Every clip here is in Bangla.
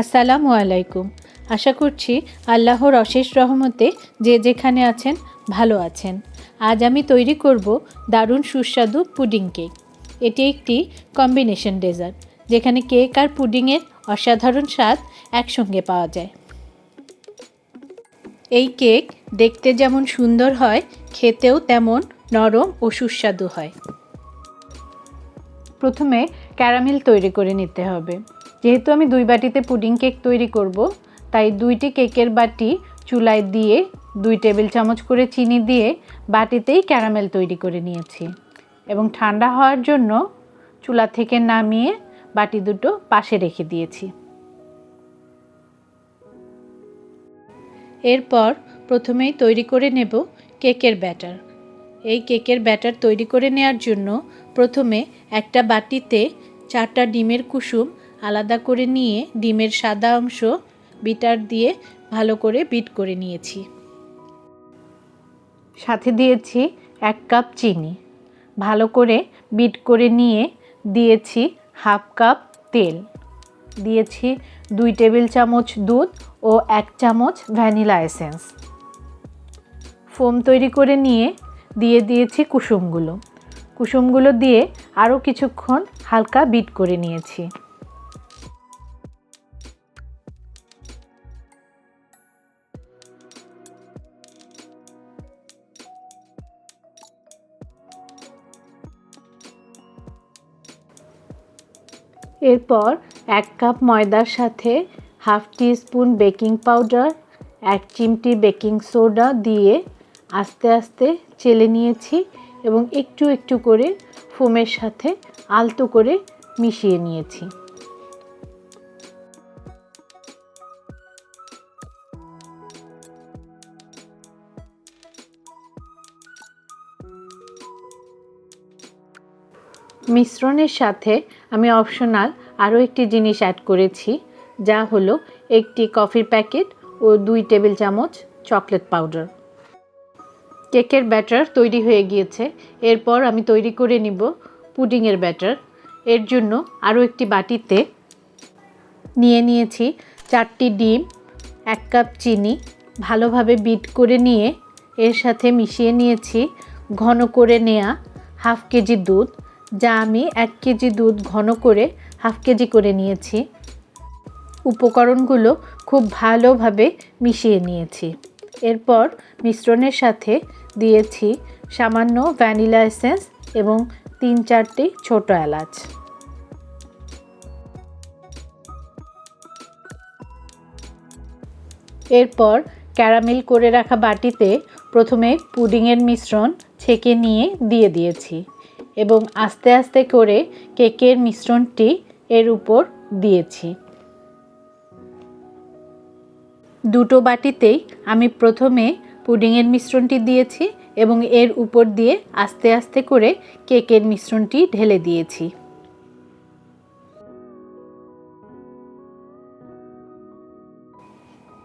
আসসালামু আলাইকুম। আশা করছি আল্লাহর অশেষ রহমতে যে যেখানে আছেন ভালো আছেন। আজ আমি তৈরি করব দারুণ সুস্বাদু পুডিং কেক। এটি একটি কম্বিনেশন ডেজার্ট, যেখানে কেক আর পুডিংয়ের অসাধারণ স্বাদ একসঙ্গে পাওয়া যায়। এই কেক দেখতে যেমন সুন্দর হয়, খেতেও তেমন নরম ও সুস্বাদু হয়। প্রথমে ক্যারামেল তৈরি করে নিতে হবে। যেহেতু আমি 2 বাটিতে পুডিং কেক তৈরি করব, তাই 2টি কেকের বাটি চুলায় দিয়ে 2 টেবিল চামচ করে চিনি দিয়ে বাটিতেই ক্যারামেল তৈরি করে নিয়েছি এবং ঠান্ডা হওয়ার জন্য চুলা থেকে নামিয়ে বাটি দুটো পাশে রেখে দিয়েছি। এরপর প্রথমেই তৈরি করে নেব কেকের ব্যাটার। এই কেকের ব্যাটার তৈরি করে নেওয়ার জন্য প্রথমে একটা বাটিতে 4টা ডিমের কুসুম আলাদা করে নিয়ে ডিমের সাদা অংশ বিটার দিয়ে ভালো করে বিট করে নিয়েছি। সাথে দিয়েছি 1 কাপ চিনি। ভালো করে বিট করে নিয়ে দিয়েছি হাফ কাপ তেল, দিয়েছি 2 টেবিল চামচ দুধ ও 1 চামচ ভ্যানিলা এসেন্স। ফোম তৈরি করে নিয়ে দিয়ে দিয়েছি কুসুমগুলো দিয়ে আরও কিছুক্ষণ হালকা বিট করে নিয়েছি। এরপর 1 কাপ ময়দার সাথে হাফ টিস্পুন বেকিং পাউডার, 1 চিমটি বেকিং সোডা দিয়ে আস্তে আস্তে চেলে নিয়েছি এবং একটু একটু করে ফোমের সাথে আলতো করে মিশিয়ে নিয়েছি। মিশ্রণের সাথে আমি অপশনাল আরও একটি জিনিস অ্যাড করেছি, যা হলো একটি কফির প্যাকেট ও 2 টেবিল চামচ চকলেট পাউডার। কেকের ব্যাটার তৈরি হয়ে গিয়েছে। এরপর আমি তৈরি করে নিব পুডিংয়ের ব্যাটার। এর জন্য আরও একটি বাটিতে নিয়ে নিয়েছি 4টি ডিম, 1 কাপ চিনি ভালোভাবে বিট করে নিয়ে এর সাথে মিশিয়ে নিয়েছি ঘন করে নেওয়া হাফ কেজি দুধ, যা আমি 1 কেজি দুধ ঘন করে হাফ কেজি করে নিয়েছি। উপকরণগুলো খুব ভালোভাবে মিশিয়ে নিয়েছি। এরপর মিশ্রণের সাথে দিয়েছি সামান্য ভ্যানিলা এসেন্স এবং 3-4টি ছোট এলাচ। এরপর ক্যারামেল করে রাখা বাটিতে প্রথমে পুডিংয়ের মিশ্রণ ছেঁকে নিয়ে দিয়ে দিয়েছি এবং আস্তে আস্তে করে কেকের মিশ্রণটি এর উপর দিয়েছি। দুটো বাটিতেই আমি প্রথমে পুডিংয়ের মিশ্রণটি দিয়েছি এবং এর উপর দিয়ে আস্তে আস্তে করে কেকের মিশ্রণটি ঢেলে দিয়েছি।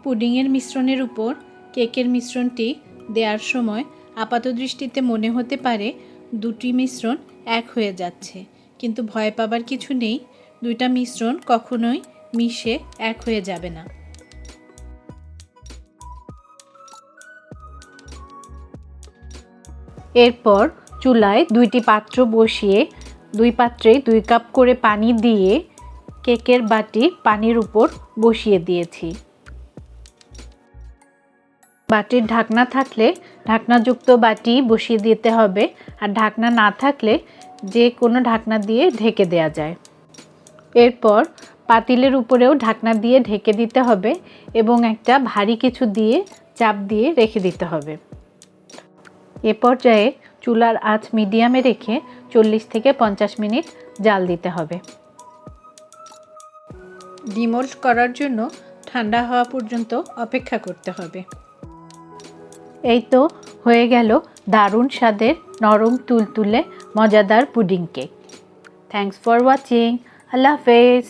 পুডিংয়ের মিশ্রণের উপর কেকের মিশ্রণটি দেওয়ার সময় আপাতদৃষ্টিতে মনে হতে পারে দুটি মিশ্রণ এক হয়ে যাচ্ছে, কিন্তু ভয় পাবার কিছু নেই। 2টা মিশ্রণ কখনোই মিশে এক হয়ে যাবে না। এরপর চুলায় 2টি পাত্র বসিয়ে 2 পাত্রেই 2 কাপ করে পানি দিয়ে কেকের বাটি পানির উপর বসিয়ে দিয়েছি। বাটির ঢাকনা থাকলে ঢাকনাযুক্ত বাটি বসিয়ে দিতে হবে, আর ঢাকনা না থাকলে যে কোনো ঢাকনা দিয়ে ঢেকে দেওয়া যায়। এরপর পাতিলের উপরেও ঢাকনা দিয়ে ঢেকে দিতে হবে এবং একটা ভারী কিছু দিয়ে চাপ দিয়ে রেখে দিতে হবে। এ পর্যায়ে চুলার আঁচ মিডিয়ামে রেখে 40 থেকে 50 মিনিট জাল দিতে হবে। ডিমোল্ড করার জন্য ঠান্ডা হওয়া পর্যন্ত অপেক্ষা করতে হবে। এই তো হয়ে গেল দারুণ স্বাদের নরম তুলতুলে মজাদার pudding cake. Thanks for watching. Allah হাফেজ।